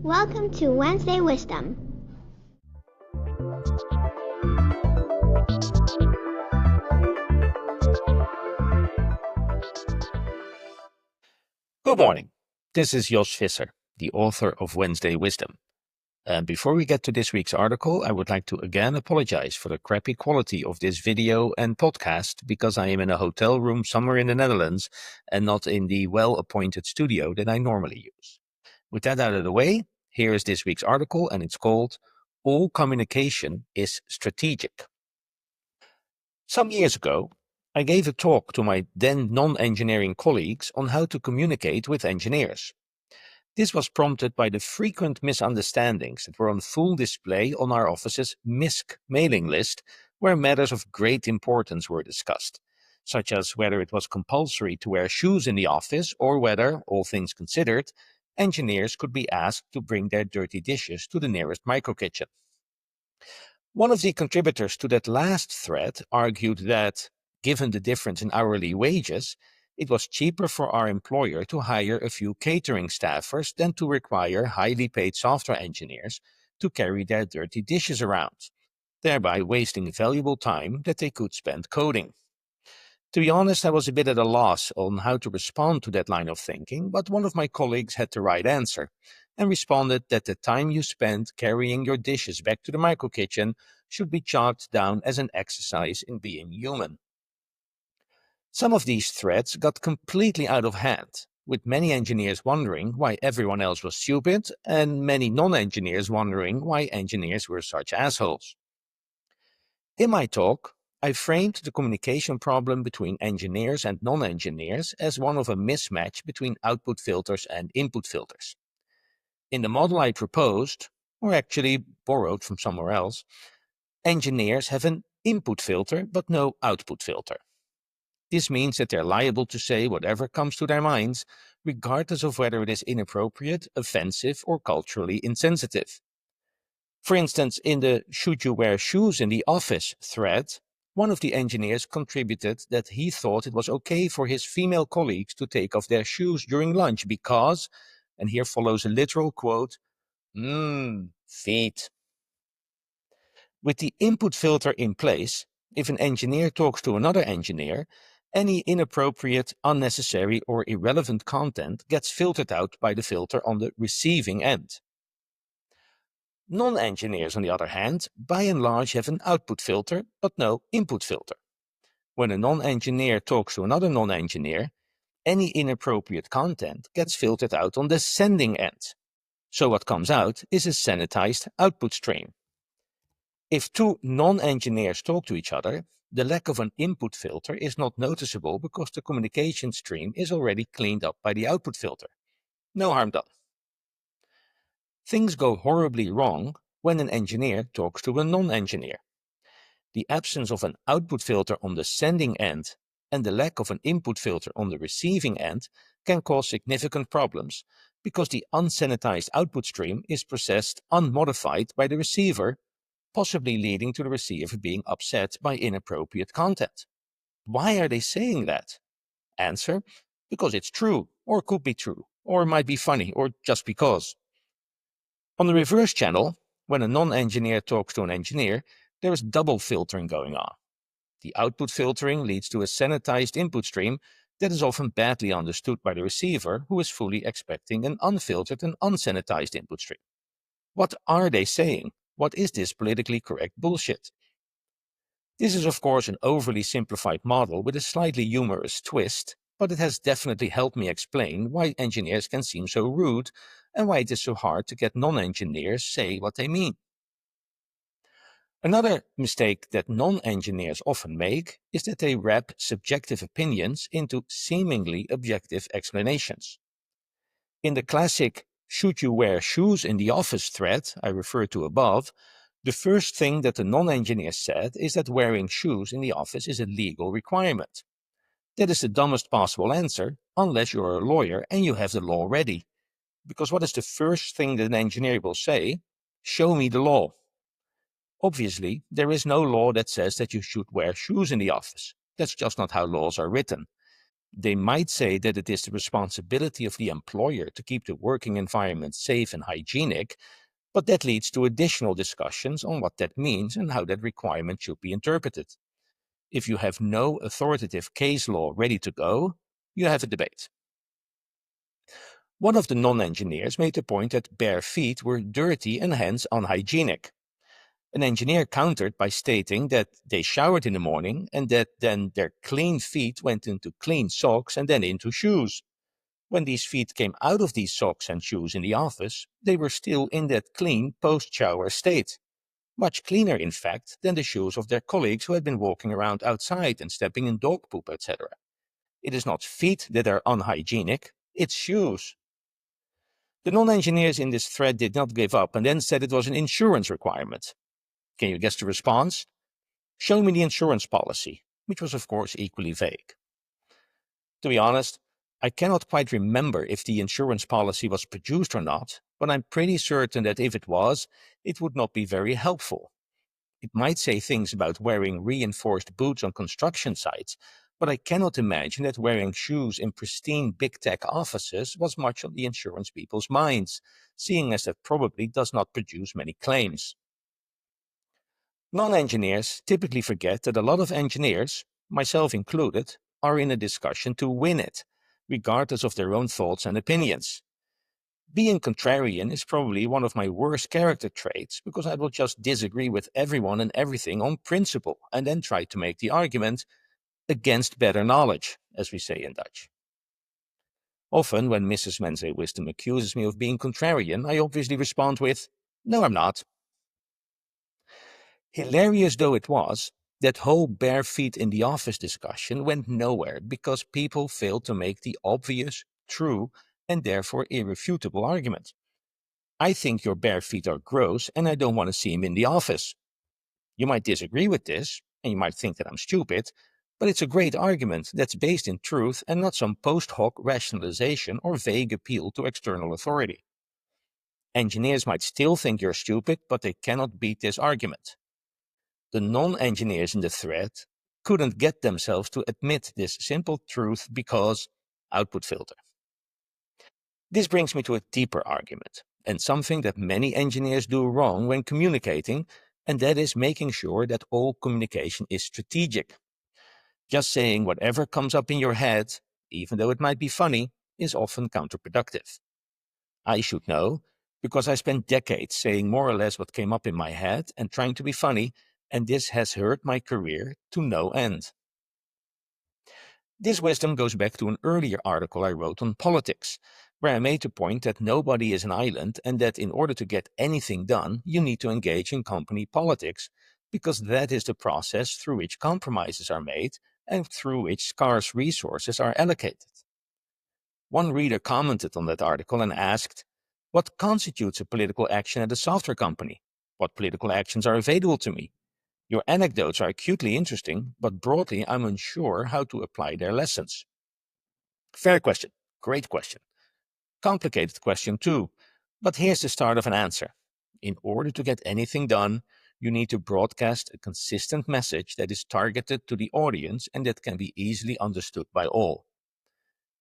Welcome to Wednesday Wisdom. Good morning. This is Jos Visser, the author of Wednesday Wisdom. And before we get to this week's article, I would like to again apologize for the crappy quality of this video and podcast because I am in a hotel room somewhere in the Netherlands and not in the well-appointed studio that I normally use. With that out of the way, here is this week's article, and it's called All Communication is Strategic. Some years ago, I gave a talk to my then non-engineering colleagues on how to communicate with engineers. This was prompted by the frequent misunderstandings that were on full display on our office's MISC mailing list, where matters of great importance were discussed, such as whether it was compulsory to wear shoes in the office or whether, all things considered, engineers could be asked to bring their dirty dishes to the nearest micro-kitchen. One of the contributors to that last thread argued that, given the difference in hourly wages, it was cheaper for our employer to hire a few catering staffers than to require highly paid software engineers to carry their dirty dishes around, thereby wasting valuable time that they could spend coding. To be honest, I was a bit at a loss on how to respond to that line of thinking, but one of my colleagues had the right answer and responded that the time you spend carrying your dishes back to the micro-kitchen should be chalked down as an exercise in being human. Some of these threads got completely out of hand, with many engineers wondering why everyone else was stupid and many non-engineers wondering why engineers were such assholes. In my talk, I framed the communication problem between engineers and non-engineers as one of a mismatch between output filters and input filters. In the model I proposed, or actually borrowed from somewhere else, engineers have an input filter but no output filter. This means that they're liable to say whatever comes to their minds, regardless of whether it is inappropriate, offensive, or culturally insensitive. For instance, in the "Should you wear shoes in the office" thread, one of the engineers contributed that he thought it was okay for his female colleagues to take off their shoes during lunch because, and here follows a literal quote, feet. With the input filter in place, if an engineer talks to another engineer, any inappropriate, unnecessary, or irrelevant content gets filtered out by the filter on the receiving end. Non-engineers, on the other hand, by and large have an output filter, but no input filter. When a non-engineer talks to another non-engineer, any inappropriate content gets filtered out on the sending end. So what comes out is a sanitized output stream. If two non-engineers talk to each other, the lack of an input filter is not noticeable because the communication stream is already cleaned up by the output filter. No harm done. Things go horribly wrong when an engineer talks to a non-engineer. The absence of an output filter on the sending end and the lack of an input filter on the receiving end can cause significant problems because the unsanitized output stream is processed unmodified by the receiver, possibly leading to the receiver being upset by inappropriate content. Why are they saying that? Answer: because it's true, or could be true, or might be funny, or just because. On the reverse channel, when a non-engineer talks to an engineer, there is double filtering going on. The output filtering leads to a sanitized input stream that is often badly understood by the receiver, who is fully expecting an unfiltered and unsanitized input stream. What are they saying? What is this politically correct bullshit? This is of course an overly simplified model with a slightly humorous twist, but it has definitely helped me explain why engineers can seem so rude and why it is so hard to get non-engineers say what they mean. Another mistake that non-engineers often make is that they wrap subjective opinions into seemingly objective explanations. In the classic "Should you wear shoes in the office" thread I referred to above, the first thing that the non-engineer said is that wearing shoes in the office is a legal requirement. That is the dumbest possible answer, unless you're a lawyer and you have the law ready. Because what is the first thing that an engineer will say? Show me the law. Obviously, there is no law that says that you should wear shoes in the office. That's just not how laws are written. They might say that it is the responsibility of the employer to keep the working environment safe and hygienic, but that leads to additional discussions on what that means and how that requirement should be interpreted. If you have no authoritative case law ready to go, you have a debate. One of the non-engineers made the point that bare feet were dirty and hence unhygienic. An engineer countered by stating that they showered in the morning and that then their clean feet went into clean socks and then into shoes. When these feet came out of these socks and shoes in the office, they were still in that clean post-shower state. Much cleaner, in fact, than the shoes of their colleagues who had been walking around outside and stepping in dog poop, etc. It is not feet that are unhygienic, it's shoes. The non-engineers in this thread did not give up and then said it was an insurance requirement. Can you guess the response? Show me the insurance policy, which was of course equally vague. To be honest, I cannot quite remember if the insurance policy was produced or not, but I'm pretty certain that if it was, it would not be very helpful. It might say things about wearing reinforced boots on construction sites, but I cannot imagine that wearing shoes in pristine big tech offices was much on the insurance people's minds, seeing as that probably does not produce many claims. Non-engineers typically forget that a lot of engineers, myself included, are in a discussion to win it, regardless of their own thoughts and opinions. Being contrarian is probably one of my worst character traits because I will just disagree with everyone and everything on principle and then try to make the argument against better knowledge, as we say in Dutch. Often, when Mrs. Wednesday Wisdom accuses me of being contrarian, I obviously respond with, "No, I'm not." Hilarious though it was, that whole bare feet in the office discussion went nowhere because people failed to make the obvious, true, and therefore irrefutable argument. I think your bare feet are gross and I don't want to see him in the office. You might disagree with this, and you might think that I'm stupid, but it's a great argument that's based in truth and not some post hoc rationalization or vague appeal to external authority. Engineers might still think you're stupid, but they cannot beat this argument. The non-engineers in the thread couldn't get themselves to admit this simple truth because output filter. This brings me to a deeper argument, and something that many engineers do wrong when communicating, and that is making sure that all communication is strategic. Just saying whatever comes up in your head, even though it might be funny, is often counterproductive. I should know, because I spent decades saying more or less what came up in my head and trying to be funny, and this has hurt my career to no end. This wisdom goes back to an earlier article I wrote on politics, where I made the point that nobody is an island and that in order to get anything done, you need to engage in company politics, because that is the process through which compromises are made and through which scarce resources are allocated. One reader commented on that article and asked, "What constitutes a political action at a software company? What political actions are available to me? Your anecdotes are acutely interesting, but broadly I'm unsure how to apply their lessons." Fair question. Great question. Complicated question too. But here's the start of an answer. In order to get anything done, you need to broadcast a consistent message that is targeted to the audience and that can be easily understood by all.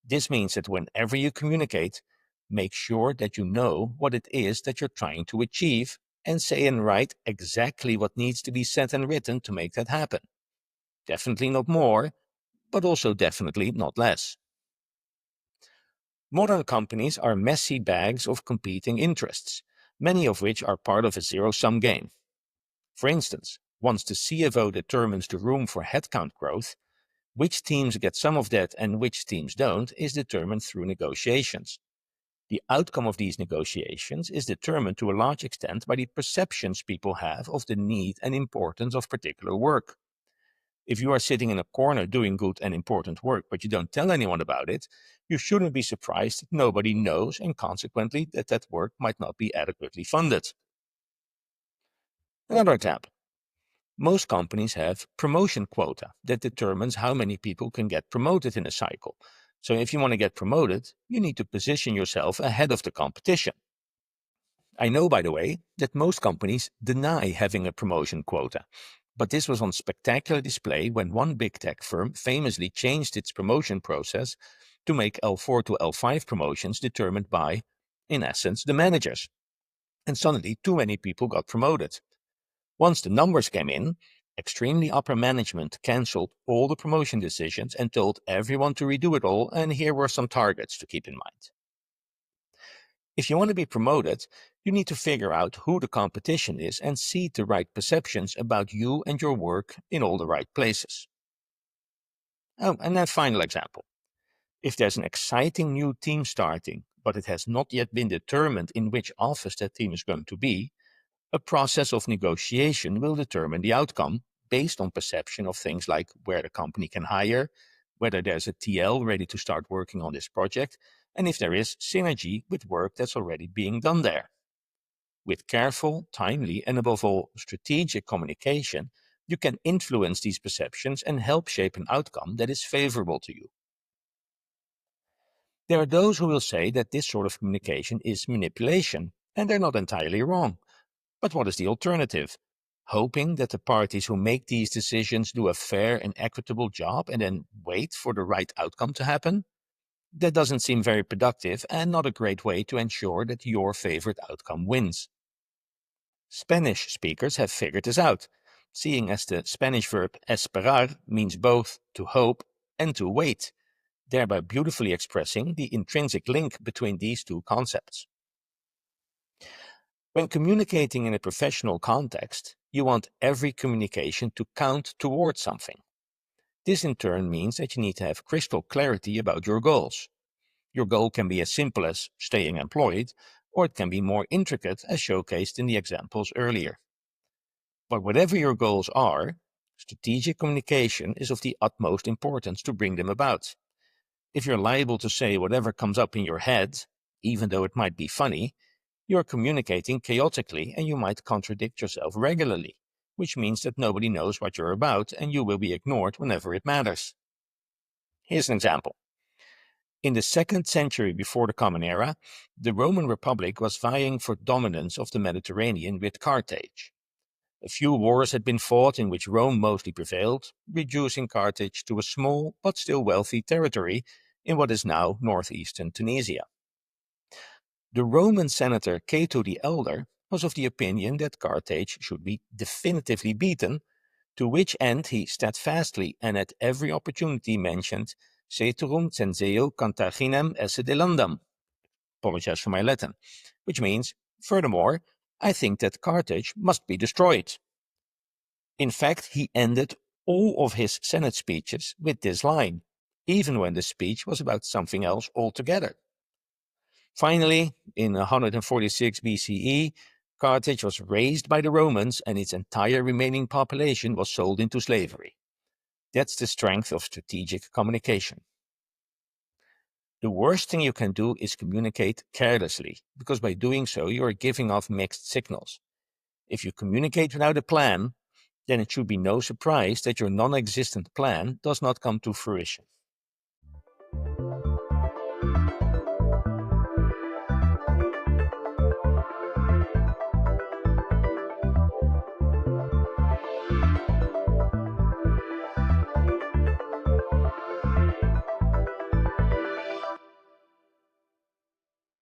This means that whenever you communicate, make sure that you know what it is that you're trying to achieve and say and write exactly what needs to be said and written to make that happen. Definitely not more, but also definitely not less. Modern companies are messy bags of competing interests, many of which are part of a zero-sum game. For instance, once the CFO determines the room for headcount growth, which teams get some of that and which teams don't is determined through negotiations. The outcome of these negotiations is determined to a large extent by the perceptions people have of the need and importance of particular work. If you are sitting in a corner doing good and important work, but you don't tell anyone about it, you shouldn't be surprised that nobody knows and consequently that work might not be adequately funded. Another example. Most companies have promotion quota that determines how many people can get promoted in a cycle. So if you want to get promoted, you need to position yourself ahead of the competition. I know, by the way, that most companies deny having a promotion quota. But this was on spectacular display when one big tech firm famously changed its promotion process to make L4 to L5 promotions determined by, in essence, the managers. And suddenly, too many people got promoted. Once the numbers came in, extremely upper management cancelled all the promotion decisions and told everyone to redo it all, and here were some targets to keep in mind. If you want to be promoted, you need to figure out who the competition is and seed the right perceptions about you and your work in all the right places. Oh, and then final example. If there's an exciting new team starting, but it has not yet been determined in which office that team is going to be, a process of negotiation will determine the outcome based on perception of things like where the company can hire, whether there's a TL ready to start working on this project, and if there is synergy with work that's already being done there. With careful, timely, and above all, strategic communication, you can influence these perceptions and help shape an outcome that is favorable to you. There are those who will say that this sort of communication is manipulation, and they're not entirely wrong. But what is the alternative? Hoping that the parties who make these decisions do a fair and equitable job and then wait for the right outcome to happen? That doesn't seem very productive and not a great way to ensure that your favorite outcome wins. Spanish speakers have figured this out, seeing as the Spanish verb esperar means both to hope and to wait, thereby beautifully expressing the intrinsic link between these two concepts. When communicating in a professional context, you want every communication to count towards something. This in turn means that you need to have crystal clarity about your goals. Your goal can be as simple as staying employed, or it can be more intricate as showcased in the examples earlier. But whatever your goals are, strategic communication is of the utmost importance to bring them about. If you're liable to say whatever comes up in your head, even though it might be funny, you're communicating chaotically and you might contradict yourself regularly, which means that nobody knows what you're about and you will be ignored whenever it matters. Here's an example. In the 2nd century before the Common Era, the Roman Republic was vying for dominance of the Mediterranean with Carthage. A few wars had been fought in which Rome mostly prevailed, reducing Carthage to a small but still wealthy territory in what is now northeastern Tunisia. The Roman senator Cato the Elder was of the opinion that Carthage should be definitively beaten, to which end he steadfastly and at every opportunity mentioned Ceterum censeo Carthaginem esse delandam. Apologize for my Latin, which means, furthermore, I think that Carthage must be destroyed. In fact, he ended all of his Senate speeches with this line, even when the speech was about something else altogether. Finally, in 146 BCE, Carthage was razed by the Romans and its entire remaining population was sold into slavery. That's the strength of strategic communication. The worst thing you can do is communicate carelessly, because by doing so you are giving off mixed signals. If you communicate without a plan, then it should be no surprise that your non-existent plan does not come to fruition.